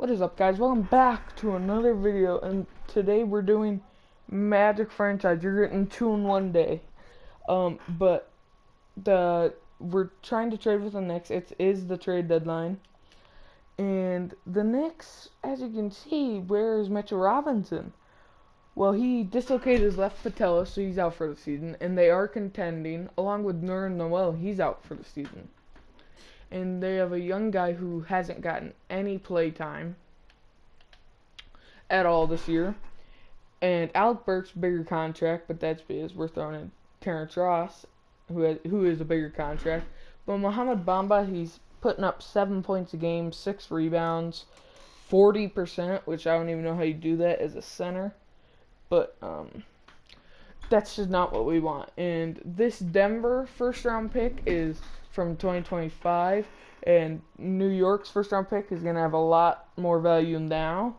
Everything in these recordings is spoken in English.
What is up, guys? Welcome back to another video, and today we're doing Magic franchise. You're getting 2 in 1 day. But we're trying to trade with the Knicks. It is the trade deadline, and the Knicks, as you can see, where is Mitchell Robinson? Well, he dislocated his left patella, so he's out for the season, and they are contending along with Nerlens Noel. He's out for the season. And they have a young guy who hasn't gotten any play time at all this year. And Alec Burks, bigger contract, but that's because we're throwing in Terrence Ross, who is a bigger contract. But Mohamed Bamba, he's putting up 7 points a game, 6 rebounds, 40%, which I don't even know how you do that as a center. But that's just not what we want. And this Denver first-round pick is from 2025, and New York's first-round pick is going to have a lot more value now.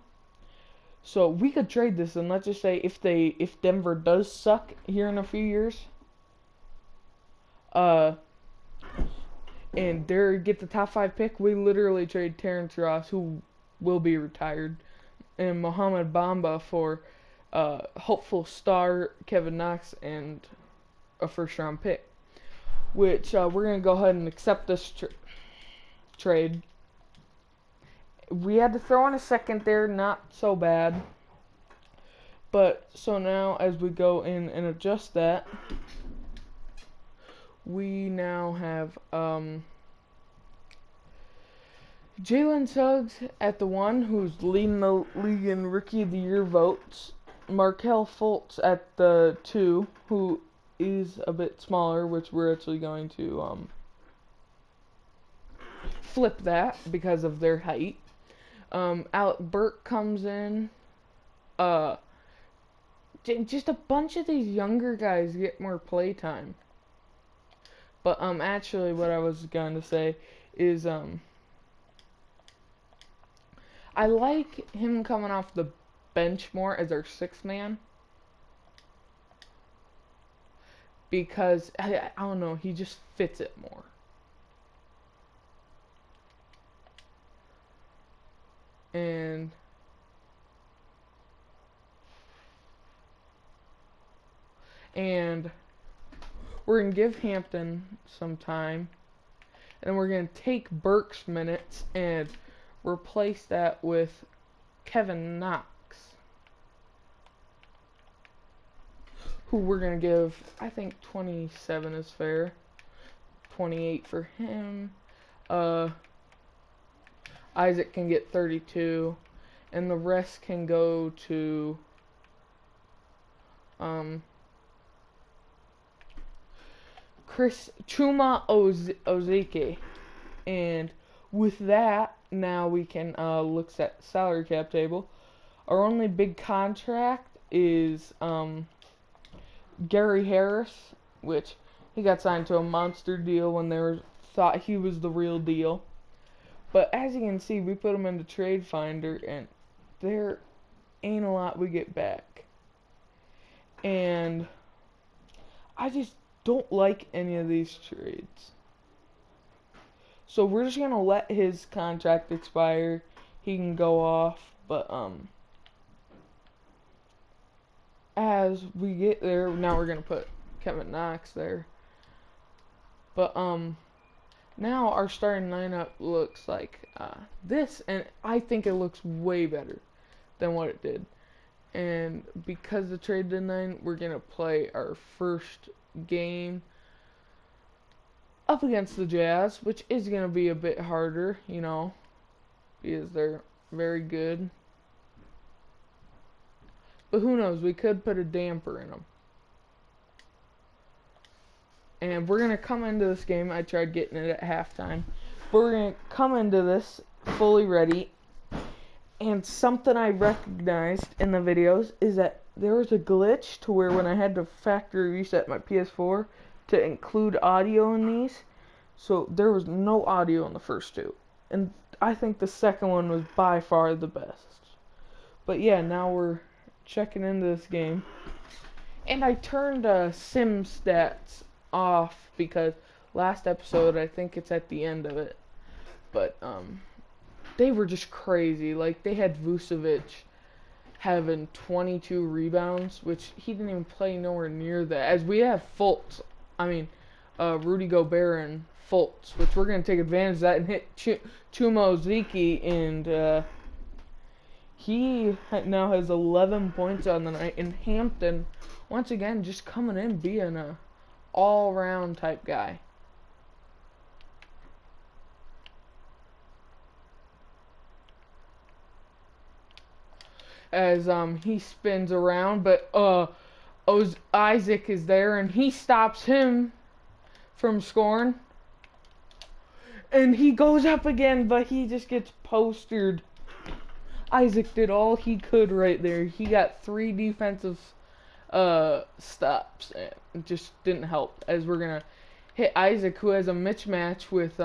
So we could trade this, and let's just say if Denver does suck here in a few years, and they get the top 5 pick, we literally trade Terrence Ross, who will be retired, and Mohamed Bamba for hopeful star Kevin Knox and a first-round pick. Which we're going to go ahead and accept this trade. We had to throw in a second there, not so bad. But, so now as we go in and adjust that, we now have Jalen Suggs at the 1, who's leading the league in Rookie of the Year votes. Markelle Fultz at the 2, who is a bit smaller, which we're actually going to flip that because of their height. Alec Burke comes in. Just a bunch of these younger guys get more play time. But actually, what I was going to say is I like him coming off the bench more as our 6th man. Because, I don't know, he just fits it more. And we're going to give Hampton some time. And then we're going to take Burke's minutes and replace that with Kevin Knox, who we're going to give, I think 27 is fair. 28 for him. Isaac can get 32. And the rest can go to Chuma Ozeke. And with that, now we can look at salary cap table. Our only big contract is Gary Harris, which he got signed to a monster deal when they thought he was the real deal. But as you can see, we put him into Trade Finder, and there ain't a lot we get back. And I just don't like any of these trades. So we're just gonna let his contract expire. He can go off, but as we get there, now we're gonna put Kevin Knox there. But now our starting lineup looks like this, and I think it looks way better than what it did. And because the trade deadline, we're gonna play our first game up against the Jazz, which is gonna be a bit harder, you know, because they're very good. But who knows? We could put a damper in them. And we're going to come into this game. I tried getting it at halftime. But we're going to come into this fully ready. And something I recognized in the videos is that there was a glitch to where when I had to factory reset my PS4 to include audio in these, so there was no audio in the first 2. And I think the second one was by far the best. But yeah, now we're checking into this game. And I turned Sim Stats off because last episode, I think it's at the end of it, but they were just crazy. Like, they had Vucevic having 22 rebounds, which he didn't even play nowhere near that. As we have Rudy Gobert and Fultz, which we're going to take advantage of that and hit Chumo Ziki, and he now has 11 points on the night. And Hampton, once again, just coming in, being a all-round type guy. As he spins around, but Isaac is there, and he stops him from scoring. And he goes up again, but he just gets postered. Isaac did all he could right there. He got 3 defensive stops, and it just didn't help. As we're gonna hit Isaac, who has a mismatch with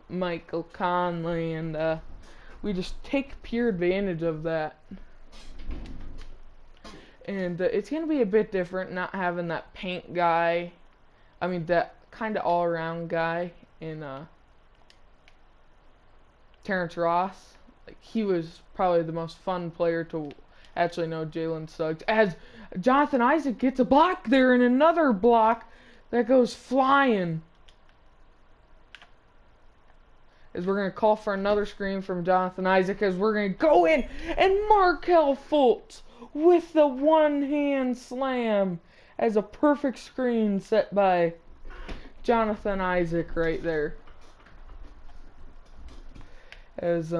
Michael Conley, and we just take pure advantage of that. And it's going to be a bit different not having that paint guy. I mean, that kind of all-around guy in Terrence Ross. Like, he was probably the most fun player to actually know Jalen Suggs. As Jonathan Isaac gets a block there, and another block that goes flying. As we're going to call for another screen from Jonathan Isaac, as we're going to go in, and Markelle Fultz with the one-hand slam as a perfect screen set by Jonathan Isaac right there. As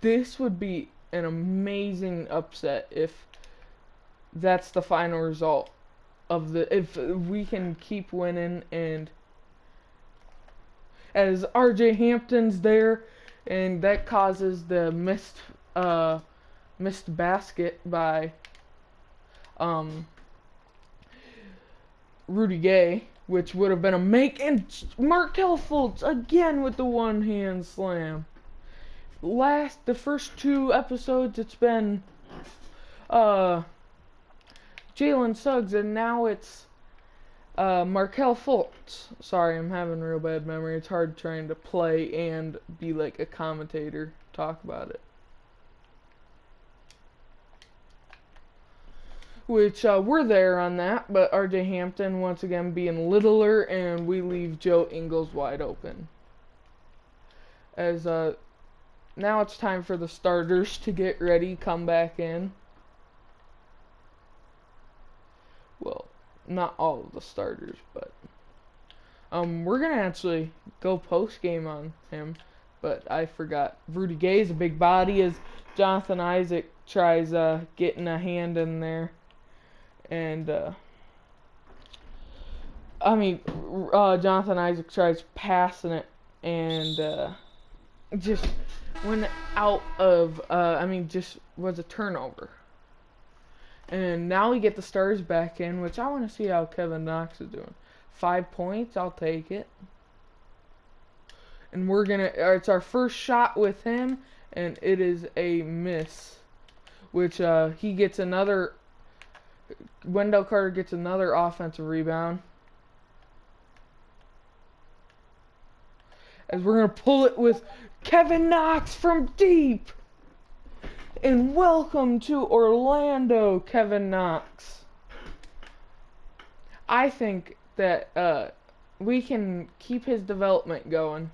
this would be an amazing upset if that's the final result of if we can keep winning. And as RJ Hampton's there, and that causes the missed basket by Rudy Gay, which would have been a make, and Markelle Fultz again with the one-hand slam. The first 2 episodes, it's been Jalen Suggs, and now it's Markelle Fultz. Sorry, I'm having real bad memory. It's hard trying to play and be like a commentator, talk about it. Which, we're there on that, but RJ Hampton once again being littler, and we leave Joe Ingles wide open. As, now it's time for the starters to get ready, come back in. Well, not all of the starters, but, we're gonna actually go post-game on him, but I forgot. Rudy Gay is a big body, as Jonathan Isaac tries, getting a hand in there. And, Jonathan Isaac tries passing it, and, just went out of, just was a turnover. And now we get the stars back in, which I want to see how Kevin Knox is doing. 5 points, I'll take it. And it's our first shot with him, and it is a miss. Which, he gets another... Wendell Carter gets another offensive rebound. As we're going to pull it with Kevin Knox from deep. And welcome to Orlando, Kevin Knox. I think that we can keep his development going.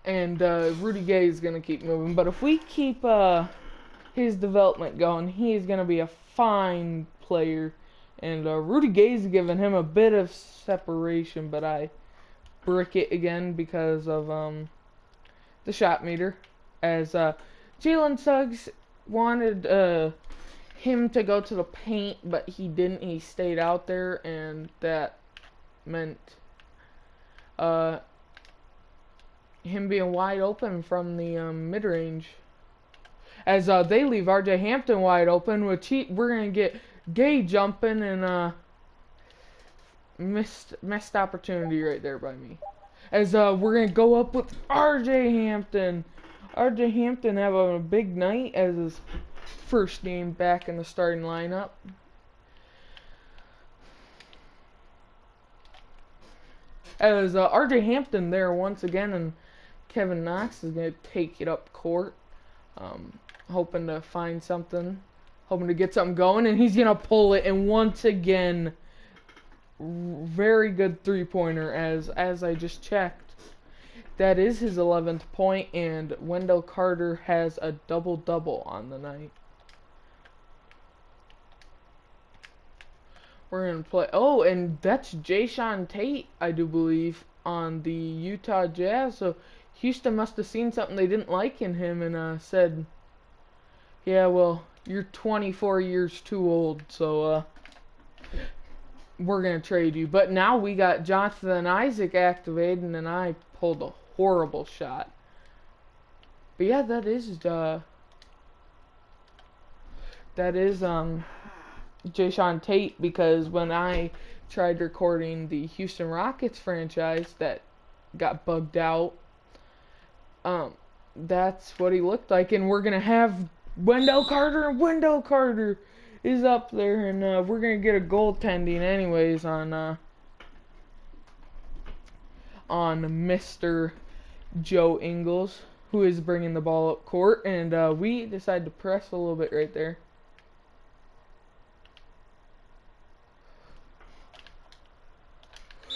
And Rudy Gay is going to keep moving. But if we keep his development going, he is going to be a fine player. And Rudy Gay is giving him a bit of separation, but I brick it again because of the shot meter. As Jalen Suggs wanted him to go to the paint, but he didn't. He stayed out there, and that meant him being wide open from the mid-range. As they leave RJ Hampton wide open, which we're going to get Gay jumping, and missed opportunity right there by me. As we're going to go up with RJ Hampton. RJ Hampton having a big night as his first game back in the starting lineup. As RJ Hampton there once again, and Kevin Knox is going to take it up court. Hoping to find something. Hoping to get something going, and he's going to pull it. And once again, very good three-pointer, as I just checked. That is his 11th point, and Wendell Carter has a double-double on the night. We're going to play... Oh, and that's Jae'Sean Tate, I do believe, on the Utah Jazz. So Houston must have seen something they didn't like in him and said, yeah, well, you're 24 years too old, so we're going to trade you. But now we got Jonathan Isaac activated, and I pulled a horrible shot. But yeah, that is Jae'Sean Tate, because when I tried recording the Houston Rockets franchise that got bugged out, that's what he looked like. And we're gonna have Wendell Carter, and Wendell Carter is up there, and we're gonna get a goaltending anyways on Mr. Joe Ingles, who is bringing the ball up court, and we decided to press a little bit right there.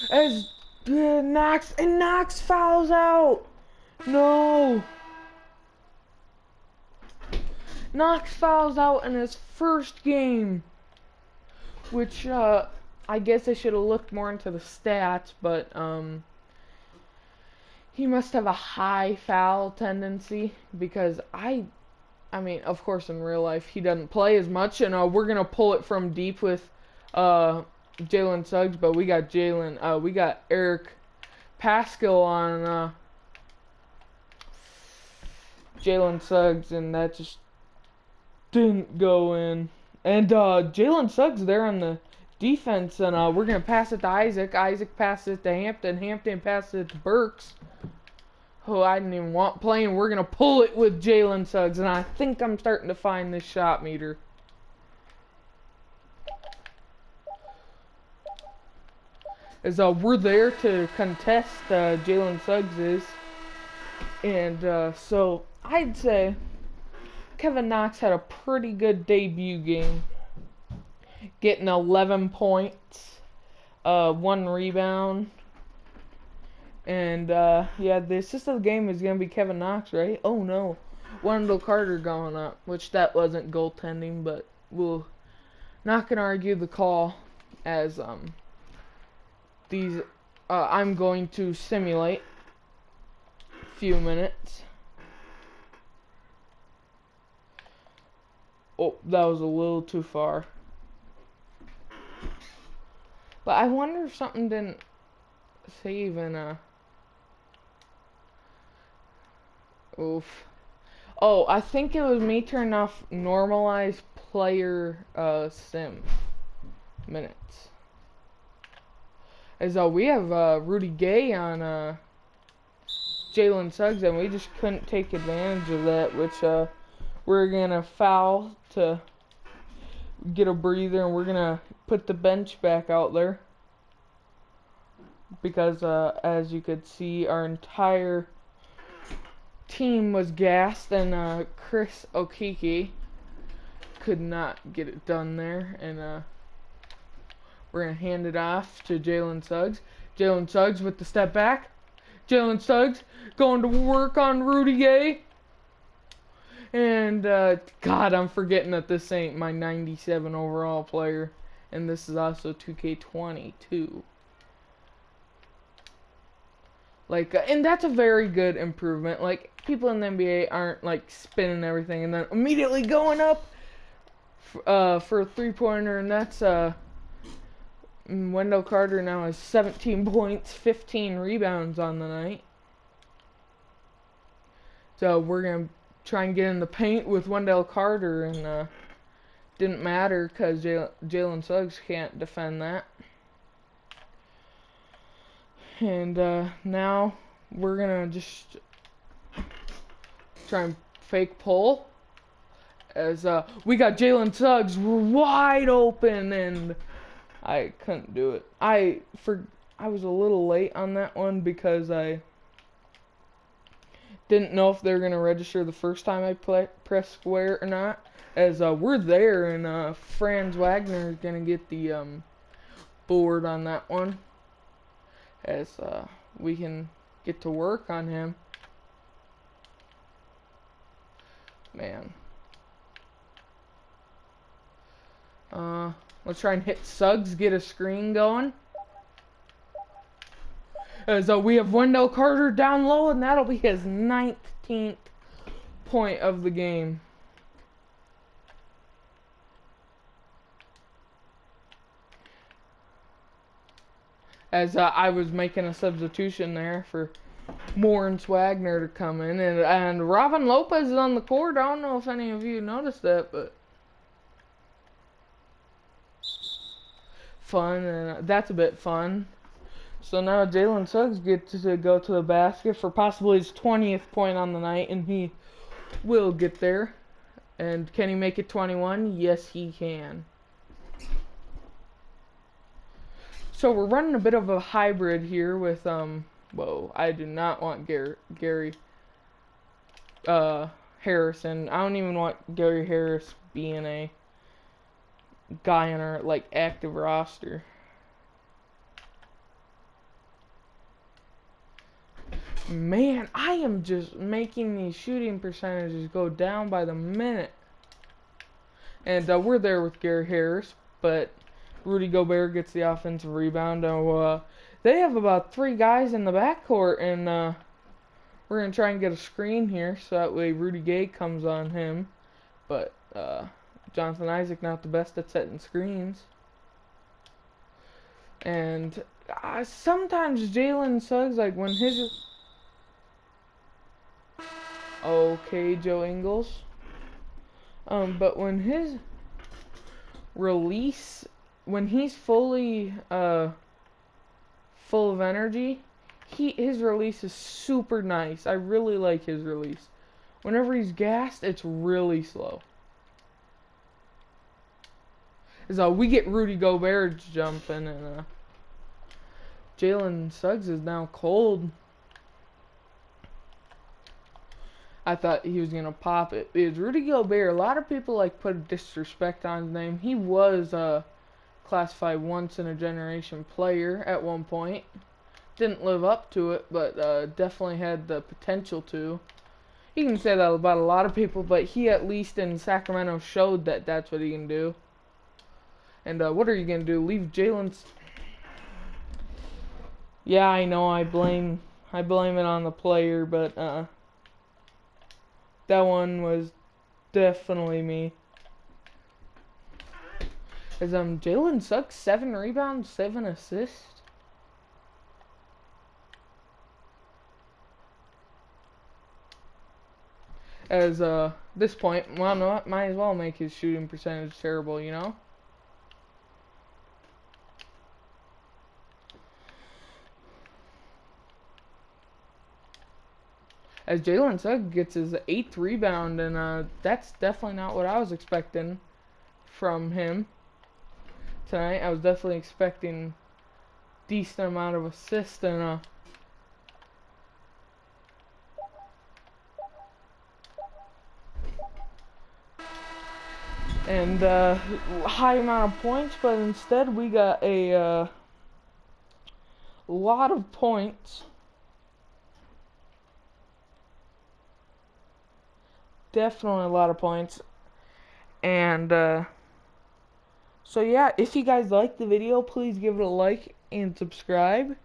As Knox fouls out. No. Knox fouls out in his first game, which I guess I should have looked more into the stats, but he must have a high foul tendency, because I mean, of course, in real life he doesn't play as much, and we're gonna pull it from deep with Jalen Suggs, but we got Eric Paschall on Jalen Suggs, and that just didn't go in. And Jalen Suggs there on the defense, and we're gonna pass it to Isaac. Isaac passes it to Hampton. Hampton passes it to Burks, who I didn't even want playing. We're gonna pull it with Jalen Suggs, and I think I'm starting to find this shot meter. As we're there to contest, Jalen Suggs is, and so I'd say Kevin Knox had a pretty good debut game, getting 11 points, 1 rebound, and yeah, the assist of the game is gonna be Kevin Knox, right? Oh no, Wendell Carter going up, which that wasn't goaltending, but we'll not gonna argue the call, as these I'm going to simulate a few minutes. Oh, that was a little too far. But I wonder if something didn't save in oof. Oh, I think it was me turning off normalized player sim minutes. As we have Rudy Gay on Jalen Suggs, and we just couldn't take advantage of that, which we're gonna foul to get a breather, and we're gonna put the bench back out there, because as you could see, our entire team was gassed, and Chris Okeke could not get it done there, and we're going to hand it off to Jalen Suggs. Jalen Suggs with the step back. Jalen Suggs going to work on Rudy Gay. And, God, I'm forgetting that this ain't my 97 overall player. And this is also 2K22. Like, and that's a very good improvement. Like, people in the NBA aren't, like, spinning everything and then immediately going up for a three-pointer. And that's, Wendell Carter now has 17 points, 15 rebounds on the night. So we're going to try and get in the paint with Wendell Carter, and didn't matter because Jalen Suggs can't defend that. And now we're going to just try and fake pull, as we got Jalen Suggs wide open, and I couldn't do it. I was a little late on that one because I didn't know if they were gonna register the first time I press square or not. As we're there, and Franz Wagner is gonna get the board on that one, as we can get to work on him. Man. Let's try and hit Suggs, get a screen going. As we have Wendell Carter down low, and that'll be his 19th point of the game. As I was making a substitution there for Moritz Wagner to come in, and Robin Lopez is on the court. I don't know if any of you noticed that, but fun, and that's a bit fun. So now Jalen Suggs gets to go to the basket for possibly his 20th point on the night, and he will get there. And can he make it 21? Yes, he can. So we're running a bit of a hybrid here with, whoa, I do not want Gary Harrison. I don't even want Gary Harris being a guy on our, like, active roster. Man, I am just making these shooting percentages go down by the minute. And we're there with Gary Harris, but Rudy Gobert gets the offensive rebound. They have about 3 guys in the backcourt, and we're going to try and get a screen here, so that way Rudy Gay comes on him. But Jonathan Isaac not the best at setting screens. And sometimes Jalen Suggs, like when his... Okay, Joe Ingles. But when his release, when he's fully full of energy, his release is super nice. I really like his release. Whenever he's gassed, it's really slow. So we get Rudy Gobert jumping, and Jalen Suggs is now cold. I thought he was gonna pop it. It's Rudy Gobert. A lot of people like put disrespect on his name. He was classified once in a generation player at one point. Didn't live up to it, but definitely had the potential to. You can say that about a lot of people, but he at least in Sacramento showed that that's what he can do. And what are you gonna do? Leave Jalen's? Yeah, I know. I blame it on the player, but that one was definitely me. As Jalen Suggs, 7 rebounds, 7 assists. As this point, well, no, might as well make his shooting percentage terrible, you know? As Jalen Suggs gets his 8th rebound, and that's definitely not what I was expecting from him tonight. I was definitely expecting decent amount of assists, and high amount of points, but instead we got a lot of points. Definitely a lot of points. And so yeah, if you guys liked the video, please give it a like and subscribe.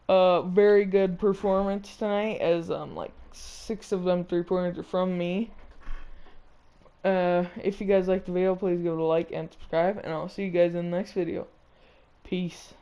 Very good performance tonight, as like 6 of them 3-pointers are from me. If you guys liked the video, please give it a like and subscribe, and I'll see you guys in the next video. Peace.